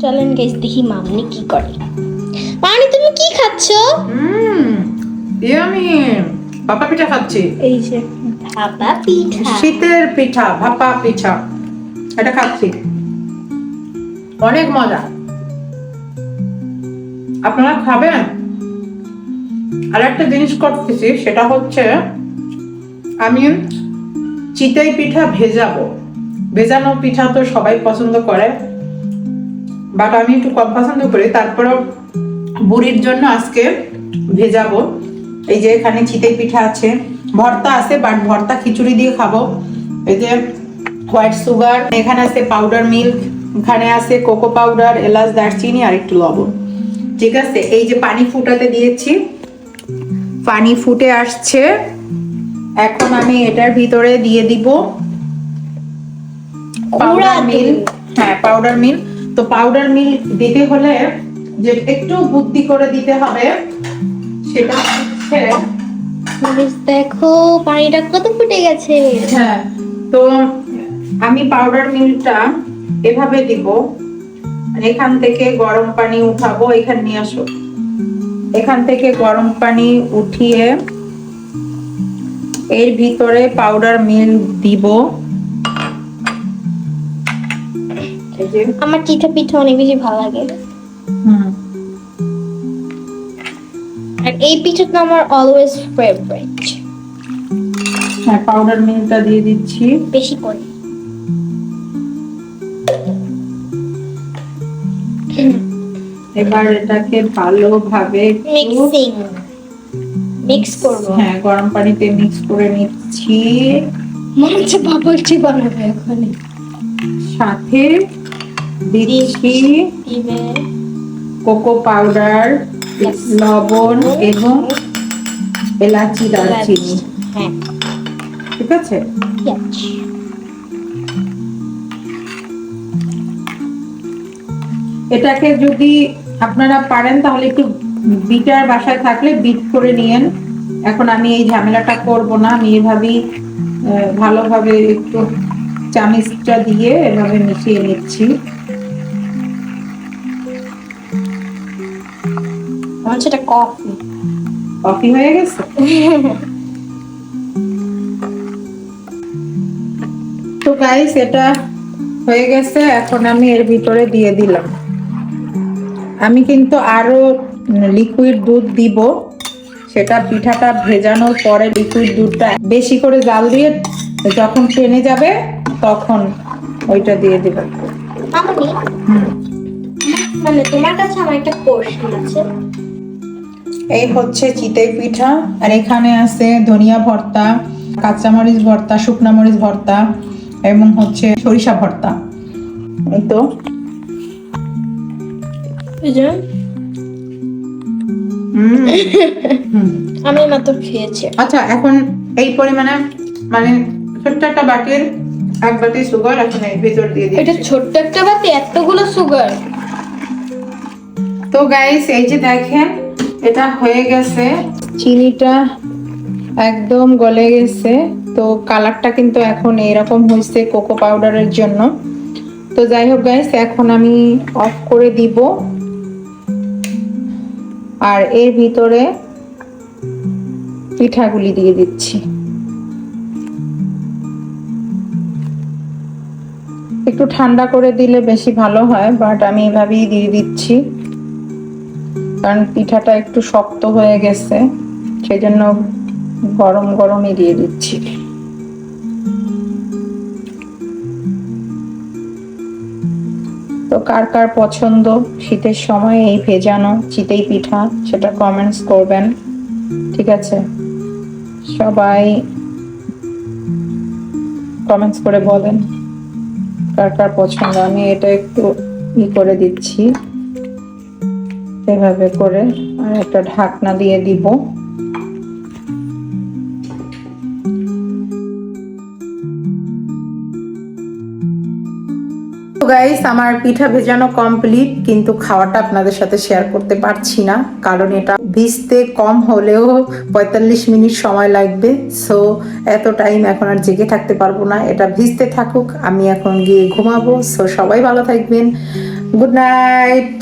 চলেন গাইস দেখি মামনি কি করে। মামনি তুমি কি খাচ্ছো? আমি ভাপা পিঠা খাচ্ছি। এই যে ভাপা পিঠা, শীতের পিঠা, ভাপা পিঠা এটা খাচ্ছি, অনেক মজা। আপনারা খাবেন? আর একটা জিনিস করতেছি, সেটা হচ্ছে আমি চিতই পিঠা ভেজাবো। ভেজানো পিঠা তো সবাই পছন্দ করে, বাট আমি একটু কম পছন্দ করি। তারপরেও বুড়ির জন্য আজকে ভেজাবো। এই যে এখানে চিতই পিঠা আছে, ভর্তা আছে, বাট ভর্তা খিচুড়ি দিয়ে খাবো। এই যে হোয়াইট সুগার, এখানে আছে পাউডার মিল্ক, এখানে আছে কোকো পাউডার, এলাচ, দারচিনি আর একটু লবণ। ঠিক আছে, এই যে পানি ফুটাতে দিয়েছি, পানি ফুটে আসছে। এখন আমি এটার ভিতরে দিয়ে দিব পাউডার মিল্ক। হ্যাঁ, পাউডার মিল্ক। তো পাউডার মিল্ক দিতে হলে যে একটু বুদ্ধি করে দিতে হবে, সেটা হচ্ছে দেখো পানিটা কত ফুটে গেছে। হ্যাঁ, তো আমি পাউডার মিল্কটা এভাবে দিব। এখান থেকে গরম পানি উঠাবো, এখানে নিয়ে আসো। এখান থেকে গরম পানি উঠিয়ে এর ভিতরে পাউডার মিল্ক দিব। এই যে আমার চিঠা পিঠা অনেক বেশি ভালো লাগে। আর এই পিঠাটা আমার অলওয়েজ ফেভারিট। হ্যাঁ, পাউডার মিল্কটা দিয়ে দিচ্ছি বেশি করে। এবার এটাকে ভালোভাবে মিক্স করব। হ্যাঁ, গরম পানিতে মিক্স করে নিচ্ছি। মনে হচ্ছে বাবলটি বানাবে এখন। সাথে দিচ্ছি দিবে কোকো পাউডার, Yes. লবণ এবং এলাচি, দারচিনি। হ্যাঁ, ঠিক আছে, yes. এটাকে যদি আপনারা পারেন তাহলে একটু বিটার বাসায় থাকলে বিট করে নিয়েন। এখন আমি এই ঝামেলাটা করব না, আমি এভাবেই ভালোভাবে একটু চামচটা দিয়ে এভাবে মিশিয়ে নিচ্ছি। আমার সেটা কফি। কফি হয়ে গেছে। তো গাইস, এটা হয়ে গেছে। এখন আমি এর ভিতরে দিয়ে দিলাম। আমি কিন্তু আরো লিকুইড দুধ দিব, সেটা পিঠাটা ভেজানোর পরে লিকুইড দুধটা বেশি করে জাল দিয়ে যখন টেনে যাবে তখন ওইটা দিয়ে দিব। মামনি, মানে তোমার কাছে আমার একটা কোশ্চেন আছে। এই হচ্ছে চিতই পিঠা, আর এখানে আছে ধনিয়া ভর্তা, কাঁচামরিচ ভর্তা, শুকনা মরিচ ভর্তা এবং হচ্ছে সরিষা ভর্তা। এই তো এই যে আমি মাত্র খেয়েছি। আচ্ছা, এখন এই পরিমাণে মানে ছোট্ট একটা বাটির এক বাটি সুগার এখন এর ভিতর দিয়ে এটা দিচ্ছি। ছোট্ট একটা বাটি, এতগুলো সুগার। তো গাইস, এই যে দেখেন এটা হয়ে গেছে, চিনিটা একদম গলে গেছে। তো কালারটা কিন্তু এখন এরকম হয়েছে কোকো পাউডারের জন্য। তো যাই হোক গাইস, এখন আমি অফ করে দিব আর এর ভিতরে পিঠাগুলি দিয়ে দিচ্ছি। একটু ঠান্ডা করে দিলে বেশি ভালো হয়, বাট আমি এভাবেই দিয়ে দিচ্ছি কারণ পিঠাটা একটু শক্ত হয়ে গেছে, সেজন্য গরম গরমই দিয়ে দিচ্ছি। তো কার কার পছন্দ শীতের সময় এই ভেজানো চিতই পিঠা, সেটা কমেন্টস করবেন। ঠিক আছে, সবাই কমেন্টস করে বলেন কার কার পছন্দ। আমি এটা একটু করে দিচ্ছি এভাবে করে, আর একটা ঢাকনা দিয়ে দিব। গাইস, আমার পিঠা ভেজানো কমপ্লিট, কিন্তু খাওয়াটা আপনাদের সাথে শেয়ার করতে পারছি না কারণ এটা ভিজতে কম হলেও 45 মিনিট সময় লাগবে। সো এত টাইম এখন আর জেগে থাকতে পারবো না, এটা ভিজতে থাকুক, আমি এখন গিয়ে ঘুমাবো। সো সবাই ভালো থাকবেন, গুড নাইট।